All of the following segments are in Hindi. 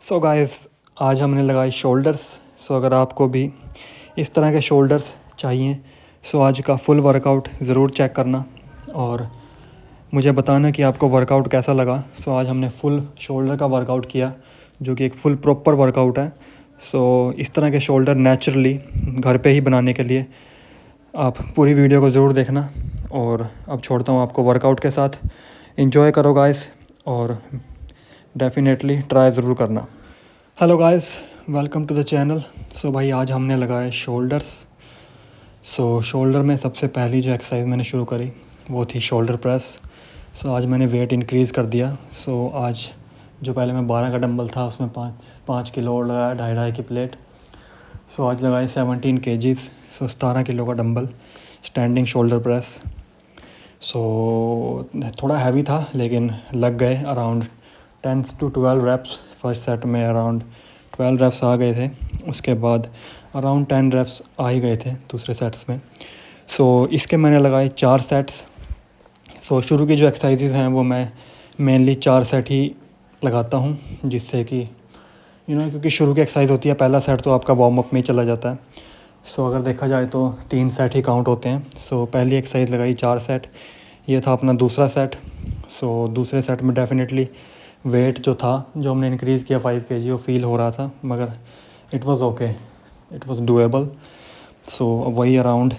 सो गाइस, आज हमने लगाए शोल्डर्स। सो अगर आपको भी इस तरह के शोल्डर्स चाहिए सो आज का फुल वर्कआउट ज़रूर चेक करना और मुझे बताना कि आपको वर्कआउट कैसा लगा। सो आज हमने फुल शोल्डर का वर्कआउट किया जो कि एक फुल प्रॉपर वर्कआउट है। सो इस तरह के शोल्डर नेचुरली घर पे ही बनाने के लिए आप पूरी वीडियो को ज़रूर देखना। और अब छोड़ता हूँ आपको वर्कआउट के साथ। एंजॉय करो गाइस और डेफिनेटली ट्राई ज़रूर करना। Hello guys, welcome to the channel. So भाई आज हमने लगाए शोल्डर्स। सो शोल्डर में सबसे पहली जो एक्सरसाइज मैंने शुरू करी वो थी शोल्डर प्रेस। सो आज मैंने वेट इंक्रीज़ कर दिया। सो आज जो पहले मैं 12 का डंबल था उसमें 5 किलो और लगाया, 2.5 की प्लेट। सो आज लगाए 17 kgs। सो 17 किलो का dumbbell standing shoulder press. So थोड़ा हैवी था लेकिन लग गए। Around 10 to 12 reps first set में, अराउंड 12 रेप्स आ गए थे। उसके बाद अराउंड 10 रेप्स आ ही गए थे दूसरे सेट्स में। सो इसके मैंने लगाए 4 सेट्स। सो शुरू की जो एक्सरसाइजेज हैं वो मैं मेनली 4 सेट ही लगाता हूँ, जिससे कि क्योंकि शुरू की एक्सरसाइज होती है, पहला सेट तो आपका वार्म अप में ही चला जाता है। सो अगर देखा जाए तो 3 सेट ही काउंट होते हैं। सो पहली एक्सरसाइज लगाई 4 सेट, ये था अपना दूसरा सेट। सो दूसरे सेट में डेफिनेटली वेट जो था, जो हमने इंक्रीज़ किया 5 kg, वो फील हो रहा था, मगर it was okay, it was doable. So वही अराउंड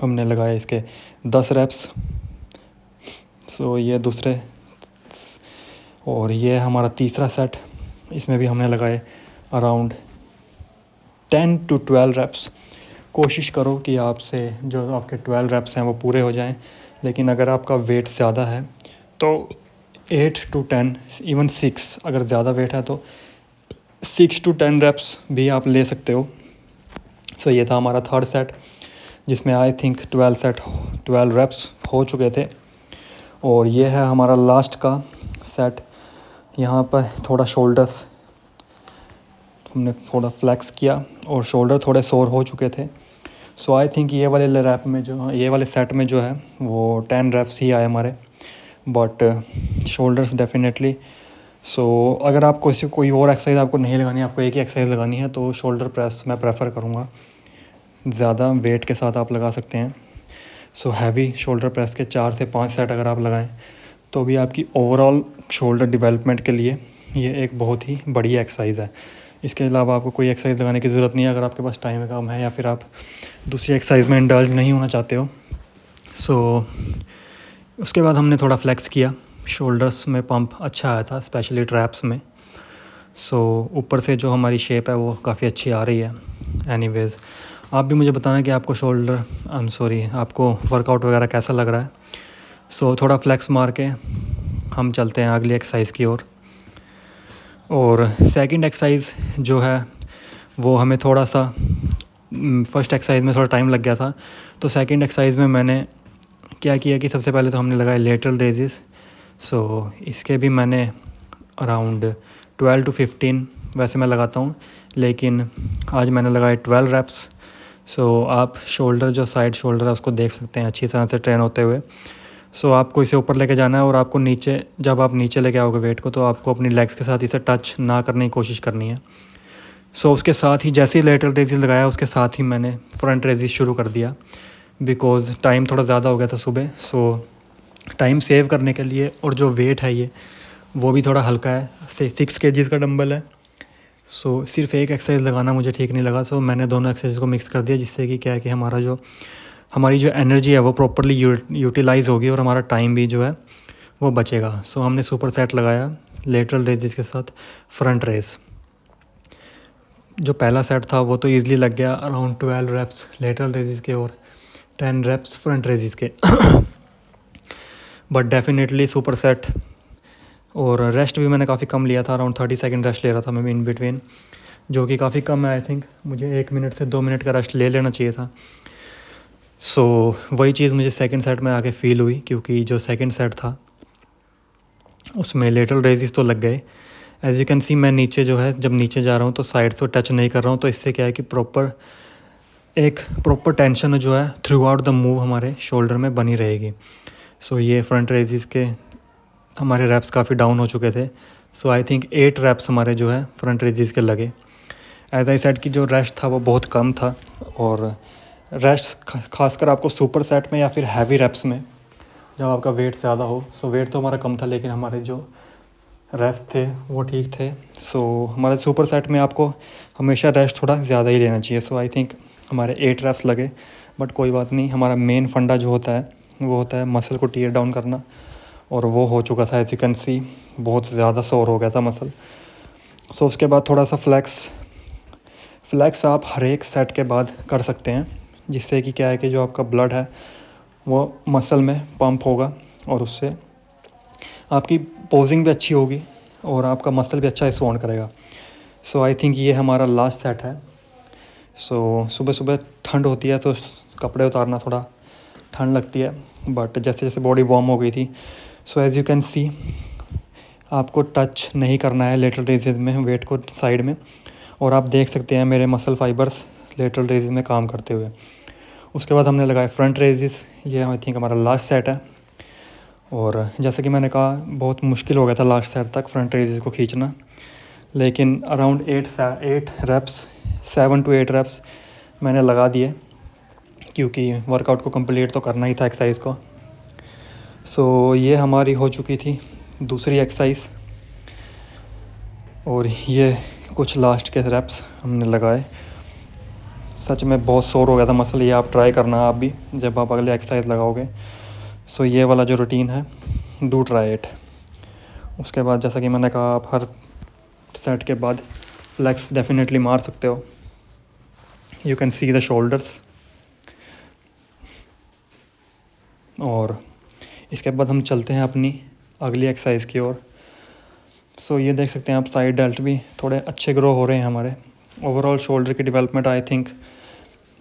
हमने लगाए इसके 10 रेप्स। सो ये दूसरे और ये हमारा तीसरा सेट, इसमें भी हमने लगाए अराउंड 10 to 12 रेप्स। कोशिश करो कि आपसे जो आपके 12 रेप्स हैं वो पूरे हो जाएं, लेकिन अगर आपका वेट ज़्यादा है तो 8 to 10, इवन 6, अगर ज़्यादा वेट है तो 6 to 10 रेप्स भी आप ले सकते हो। सो ये था हमारा थर्ड सेट, जिसमें आई थिंक 12 रेप्स हो चुके थे। और ये है हमारा लास्ट का सेट। यहाँ पर थोड़ा शोल्डर्स हमने थोड़ा फ्लेक्स किया और शोल्डर थोड़े सोर हो चुके थे। सो आई थिंक ये वाले सेट में जो है वो 10 रेप्स ही आए हमारे, बट शोल्डर्स डेफिनेटली। सो अगर आपको कोई और एक्सरसाइज आपको नहीं लगानी है, आपको एक ही एक्सरसाइज लगानी है, तो शोल्डर प्रेस मैं प्रेफर करूँगा। ज़्यादा वेट के साथ आप लगा सकते हैं। सो हैवी शोल्डर प्रेस के 4 से 5 सेट अगर आप लगाएं तो भी आपकी ओवरऑल शोल्डर डेवलपमेंट के लिए ये एक बहुत ही बढ़िया एक्सरसाइज है। इसके अलावा आपको कोई एक्सरसाइज लगाने की ज़रूरत नहीं है अगर आपके पास टाइम कम है या फिर आप दूसरी एक्सरसाइज में इंडल्ज नहीं होना चाहते हो। सो उसके बाद हमने थोड़ा फ्लेक्स किया। शोल्डर्स में पंप अच्छा आया था, स्पेशली ट्रैप्स में। सो ऊपर से जो हमारी शेप है वो काफ़ी अच्छी आ रही है। एनीवेज़, आप भी मुझे बताना कि आपको आपको वर्कआउट वगैरह कैसा लग रहा है। सो थोड़ा फ्लेक्स मार के हम चलते हैं अगली एक्सरसाइज की ओर। और सेकंड एक्सरसाइज जो है वो हमें थोड़ा सा फर्स्ट एक्सरसाइज में थोड़ा टाइम लग गया था, तो सेकंड एक्सरसाइज में मैंने क्या किया कि सबसे पहले तो हमने लगाए लेटरल रेजेस। सो इसके भी मैंने अराउंड 12 to 15 वैसे मैं लगाता हूँ, लेकिन आज मैंने लगाए 12 रेप्स। सो आप शोल्डर जो साइड शोल्डर है उसको देख सकते हैं अच्छी तरह से ट्रेन होते हुए। सो आपको इसे ऊपर लेके जाना है और आपको नीचे, जब आप नीचे लेके आओगे वेट को, तो आपको अपनी लेग्स के साथ इसे टच ना करने की कोशिश करनी है। सो उसके साथ ही जैसे ही लेटरल रेजिस लगाया उसके साथ ही मैंने फ्रंट रेजिस शुरू कर दिया, बिकॉज़ टाइम थोड़ा ज़्यादा हो गया था सुबह। सो टाइम सेव करने के लिए, और जो वेट है ये वो भी थोड़ा हल्का है, 6 kgs का डंबल है। सो सिर्फ एक एक्सरसाइज लगाना मुझे ठीक नहीं लगा। सो मैंने दोनों एक्सरसाइज को मिक्स कर दिया, जिससे कि क्या है कि हमारी जो एनर्जी है वो प्रॉपरली यूटिलाइज़ होगी और हमारा टाइम भी जो है वो बचेगा। सो हमने सुपर सेट लगाया लेटरल रेजिस के साथ फ्रंट रेस। जो पहला सेट था वो तो ईज़िली लग गया, अराउंड 12 रेप्स लेटरल रेजिस के और 10 रेप्स फ्रंट रेजिस के। But definitely super set. और रेस्ट भी मैंने काफ़ी कम लिया था, अराउंड 30 सेकंड रेस्ट ले रहा था मैं इन बिटवीन, जो कि काफ़ी कम है। आई थिंक मुझे 1 मिनट से 2 मिनट का रेस्ट ले लेना चाहिए था। सो वही चीज़ मुझे सेकंड सेट में आके फ़ील हुई, क्योंकि जो सेकंड सेट था उसमें लेटरल रेजिस तो लग गए। एज़ यू कैन सी, मैं नीचे जो है जब नीचे जा रहा हूँ तो साइड से टच नहीं कर रहा हूँ, तो इससे क्या है कि प्रॉपर टेंशन जो है थ्रू आउट द मूव हमारे शोल्डर में बनी रहेगी। सो ये फ्रंट रेजिस के हमारे रेप्स काफ़ी डाउन हो चुके थे। सो आई थिंक 8 रैप्स हमारे जो है फ्रंट रेजिस के लगे। एज आई सेट की जो रेस्ट था वो बहुत कम था, और रेस्ट खासकर आपको सुपर सेट में या फिर हैवी रैप्स में जब आपका वेट ज़्यादा हो। सो वेट तो हमारा कम था लेकिन हमारे जो रेस्ट थे वो ठीक थे। सो हमारे सुपर सेट में आपको हमेशा रेस्ट थोड़ा ज़्यादा ही लेना चाहिए। सो आई थिंक हमारे 8 रैप्स लगे, बट कोई बात नहीं। हमारा मेन फंडा जो होता है वो होता है मसल को टीयर डाउन करना, और वो हो चुका था। एज यू कैन सी बहुत ज़्यादा सोर हो गया था मसल। सो उसके बाद थोड़ा सा फ्लैक्स आप हर एक सेट के बाद कर सकते हैं, जिससे कि क्या है कि जो आपका ब्लड है वो मसल में पंप होगा, और उससे आपकी पोजिंग भी अच्छी होगी और आपका मसल भी अच्छा रिस्पॉन्ड करेगा। सो आई थिंक ये हमारा लास्ट सेट है। सो सुबह सुबह ठंड होती है तो कपड़े उतारना थोड़ा ठंड लगती है, बट जैसे जैसे बॉडी वार्म हो गई थी, so as you can see आपको टच नहीं करना है लेटरल रेजेस में वेट को साइड में, और आप देख सकते हैं मेरे मसल फाइबर्स लेटरल रेजेस में काम करते हुए। उसके बाद हमने लगाए फ्रंट रेजेस। ये आई थिंक हमारा लास्ट सेट है, और जैसे कि मैंने कहा बहुत मुश्किल हो गया था लास्ट सेट तक फ्रंट रेजेस को खींचना, लेकिन अराउंड 8 रैप्स 7 to 8 रैप्स मैंने लगा दिए, क्योंकि वर्कआउट को कंप्लीट तो करना ही था एक्सरसाइज को। सो ये हमारी हो चुकी थी दूसरी एक्सरसाइज, और ये कुछ लास्ट के रैप्स हमने लगाए। सच में बहुत सोर हो गया था मसल। ये आप ट्राई करना आप भी जब आप अगले एक्सरसाइज लगाओगे। सो ये वाला जो रूटीन है, डू ट्राई इट। उसके बाद जैसा कि मैंने कहा, आप हर सेट के बाद फ्लेक्स डेफिनेटली मार सकते हो। You can see the shoulders. और इसके बाद हम चलते हैं अपनी अगली एक्सरसाइज की ओर। सो ये देख सकते हैं आप, साइड डेल्ट भी थोड़े अच्छे ग्रो हो रहे हैं हमारे। ओवरऑल शोल्डर की डेवलपमेंट आई थिंक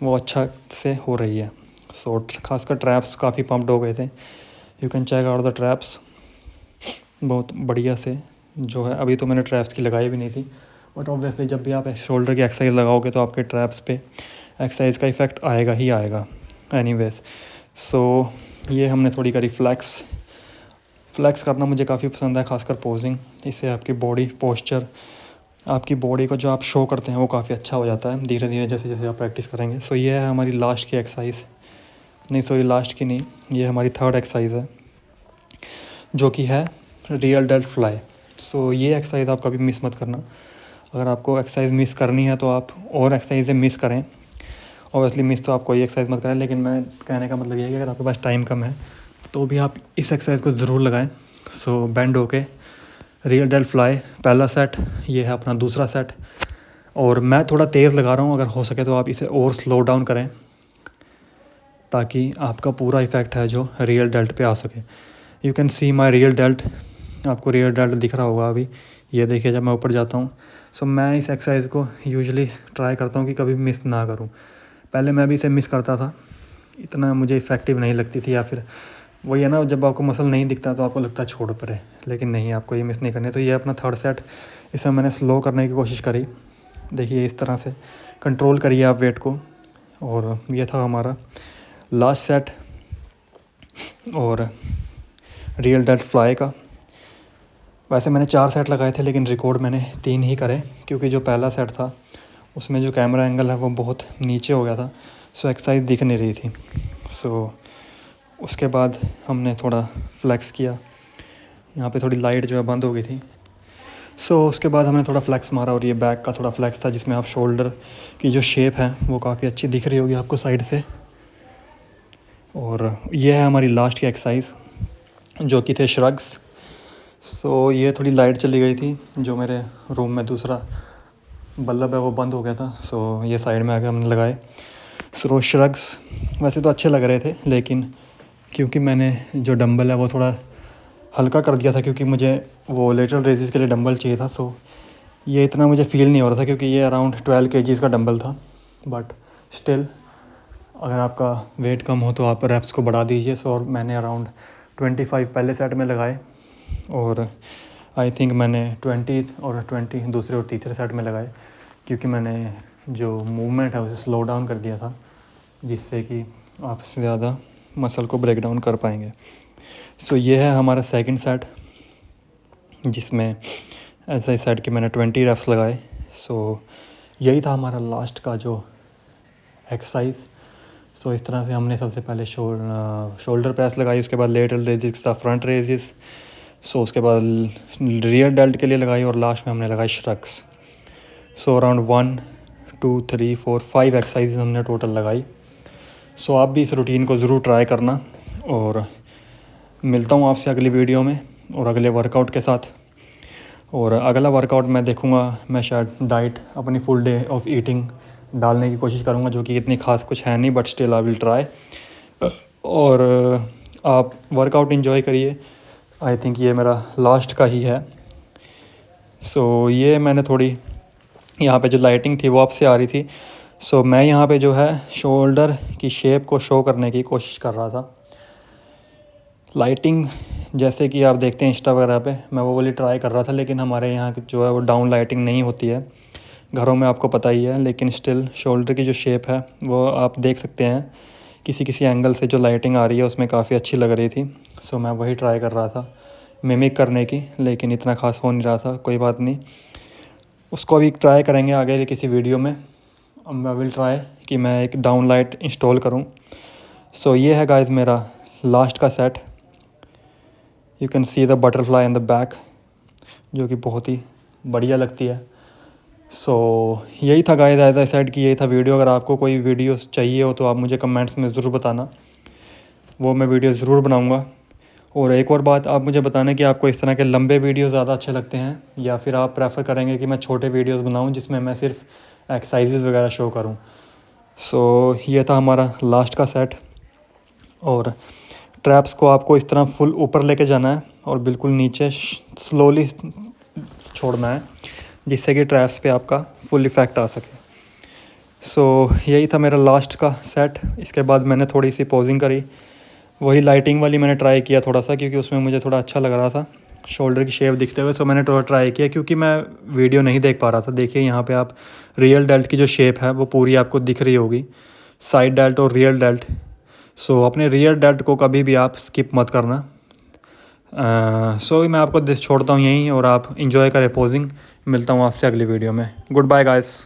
वो अच्छा से हो रही है। सो खासकर ट्रैप्स काफ़ी पम्प्ड हो गए थे। You can check out the traps बहुत बढ़िया से जो है। अभी तो मैंने ट्रैप्स की लगाई भी नहीं थी, बट ऑब्वियसली जब भी आप शोल्डर की एक्सरसाइज लगाओगे तो आपके ट्रैप्स पे एक्सरसाइज का इफ़ेक्ट आएगा ही आएगा एनीवेज। सो ये हमने थोड़ी करी फ्लैक्स करना मुझे काफ़ी पसंद है, खासकर पोजिंग। इससे आपकी बॉडी पोस्चर, आपकी बॉडी को जो आप शो करते हैं वो काफ़ी अच्छा हो जाता है धीरे धीरे जैसे जैसे आप प्रैक्टिस करेंगे। सो ये है हमारी लास्ट की एक्सरसाइज, नहीं सॉरी लास्ट की नहीं, ये हमारी थर्ड एक्सरसाइज है जो कि है रियल डेल्ट फ्लाई। सो ये एक्सरसाइज आप कभी मिस मत करना। अगर आपको एक्सरसाइज मिस करनी है तो आप और एक्सरसाइजें मिस करें। ऑब्वियसली मिस तो आप कोई एक्सरसाइज मत करें, लेकिन मैं कहने का मतलब ये है कि अगर आपके पास टाइम कम है तो भी आप इस एक्सरसाइज को ज़रूर लगाएं। सो बेंड होके रियल डेल्ट फ्लाई पहला सेट, ये है अपना दूसरा सेट। और मैं थोड़ा तेज़ लगा रहा हूँ, अगर हो सके तो आप इसे और स्लो डाउन करें ताकि आपका पूरा इफ़ेक्ट है जो रियल डेल्ट पे आ सके। You can see my real dealt, आपको रियल डेल्ट दिख रहा होगा अभी। ये देखिए जब मैं ऊपर जाता हूँ। सो मैं इस एक्सरसाइज को यूजुअली ट्राई करता हूँ कि कभी मिस ना करूँ। पहले मैं भी इसे मिस करता था, इतना मुझे इफ़ेक्टिव नहीं लगती थी, या फिर वही है ना, जब आपको मसल नहीं दिखता तो आपको लगता है छोड़ पड़े, लेकिन नहीं, आपको ये मिस नहीं करनी। तो ये अपना थर्ड सेट, इसमें मैंने स्लो करने की कोशिश करी। देखिए इस तरह से कंट्रोल करिए आप वेट को। और ये था हमारा लास्ट सेट और रियल डेल्ट फ्लाई का। वैसे मैंने 4 सेट लगाए थे, लेकिन रिकॉर्ड मैंने 3 ही करे, क्योंकि जो पहला सेट था उसमें जो कैमरा एंगल है वो बहुत नीचे हो गया था। सो एक्सरसाइज दिख नहीं रही थी। सो उसके बाद हमने थोड़ा फ्लेक्स किया। यहाँ पे थोड़ी लाइट जो है बंद हो गई थी। सो उसके बाद हमने थोड़ा फ्लेक्स मारा, और ये बैक का थोड़ा फ्लेक्स था जिसमें आप शोल्डर की जो शेप है वो काफ़ी अच्छी दिख रही होगी आपको साइड से। और ये है हमारी लास्ट की एक्सरसाइज जो कि थे श्रग्स। सो ये थोड़ी लाइट चली गई थी, जो मेरे रूम में दूसरा बल्ब है वो बंद हो गया था। सो ये साइड में आके हमने लगाए। सो श्रग्स वैसे तो अच्छे लग रहे थे, लेकिन क्योंकि मैंने जो डंबल है वो थोड़ा हल्का कर दिया था, क्योंकि मुझे वो लेटरल रेजिस के लिए डंबल चाहिए था। सो ये इतना मुझे फ़ील नहीं हो रहा था, क्योंकि ये अराउंड 12 kgs का डंबल था। बट स्टिल अगर आपका वेट कम हो तो आप रेप्स को बढ़ा दीजिए। सो और मैंने अराउंड 25 पहले सेट में लगाए, और आई थिंक मैंने 20 और 20 दूसरे और तीसरे सेट में लगाए, क्योंकि मैंने जो मूवमेंट है उसे स्लो डाउन कर दिया था, जिससे कि आप ज़्यादा मसल को ब्रेक डाउन कर पाएंगे। सो ये है हमारा सेकंड सेट, जिसमें ऐसा ही सेट कि मैंने 20 रेप्स लगाए। सो यही था हमारा लास्ट का जो एक्सरसाइज। सो इस तरह से हमने सबसे पहले शोल्डर प्रेस लगाई, उसके बाद लेटरल रेजिस था फ्रंट रेजिस, सो उसके बाद रियर डेल्ट के लिए लगाई और लास्ट में हमने लगाई श्रक्स। सो अराउंड 1 2 3 4 5 एक्सरसाइज हमने टोटल लगाई। सो आप भी इस रूटीन को ज़रूर ट्राई करना और मिलता हूँ आपसे अगली वीडियो में और अगले वर्कआउट के साथ। और अगला वर्कआउट मैं देखूँगा, मैं शायद डाइट अपनी फुल डे ऑफ ईटिंग डालने की कोशिश करूँगा, जो कि इतनी खास कुछ है नहीं, but still I will try. और आप वर्कआउट एंजॉय करिए। आई थिंक ये मेरा लास्ट का ही है। सो ये मैंने थोड़ी यहाँ पे जो लाइटिंग थी वो आपसे आ रही थी। सो मैं यहाँ पे जो है शोल्डर की शेप को शो करने की कोशिश कर रहा था। लाइटिंग जैसे कि आप देखते हैं इंस्टा वगैरह पे, मैं वो वाली ट्राई कर रहा था, लेकिन हमारे यहाँ जो है वो डाउन लाइटिंग नहीं होती है घरों में, आपको पता ही है। लेकिन स्टिल शोल्डर की जो शेप है वो आप देख सकते हैं, किसी किसी एंगल से जो लाइटिंग आ रही है उसमें काफ़ी अच्छी लग रही थी। सो मैं वही ट्राई कर रहा था मिमिक करने की, लेकिन इतना खास हो नहीं रहा था। कोई बात नहीं, उसको अभी ट्राई करेंगे आगे किसी वीडियो में। मैं विल ट्राई कि मैं एक डाउन लाइट इंस्टॉल करूं। सो ये है गाइस मेरा लास्ट का set. You can see the butterfly in the back, जो कि बहुत ही बढ़िया लगती है। सो यही था गाइस, एज आई सेड कि यही था वीडियो। अगर आपको कोई वीडियो चाहिए हो तो आप मुझे कमेंट्स में ज़रूर बताना, वो मैं वीडियो ज़रूर बनाऊँगा। और एक और बात, आप मुझे बताना कि आपको इस तरह के लंबे वीडियो ज़्यादा अच्छे लगते हैं या फिर आप प्रेफर करेंगे कि मैं छोटे वीडियोस बनाऊं जिसमें मैं सिर्फ एक्सरसाइजेज वगैरह शो करूं। सो ये था हमारा लास्ट का सेट। और ट्रैप्स को आपको इस तरह फुल ऊपर लेके जाना है और बिल्कुल नीचे स्लोली छोड़ना है, जिससे कि ट्रैप्स पे आपका फुल इफ़ेक्ट आ सके। सो यही था मेरा लास्ट का सेट। इसके बाद मैंने थोड़ी सी पोजिंग करी, वही लाइटिंग वाली मैंने ट्राई किया थोड़ा सा, क्योंकि उसमें मुझे थोड़ा अच्छा लग रहा था शोल्डर की शेप दिखते हुए। सो मैंने थोड़ा ट्राई किया, क्योंकि मैं वीडियो नहीं देख पा रहा था। देखिए यहाँ पे आप रियल डेल्ट की जो शेप है वो पूरी आपको दिख रही होगी, साइड डेल्ट और रियल डेल्ट। सो अपने रियल डेल्ट को कभी भी आप स्किप मत करना। सो मैं आपको छोड़ता हूँ यहीं और आप इंजॉय करें पोजिंग। मिलता हूँ आपसे अगली वीडियो में। Good bye guys.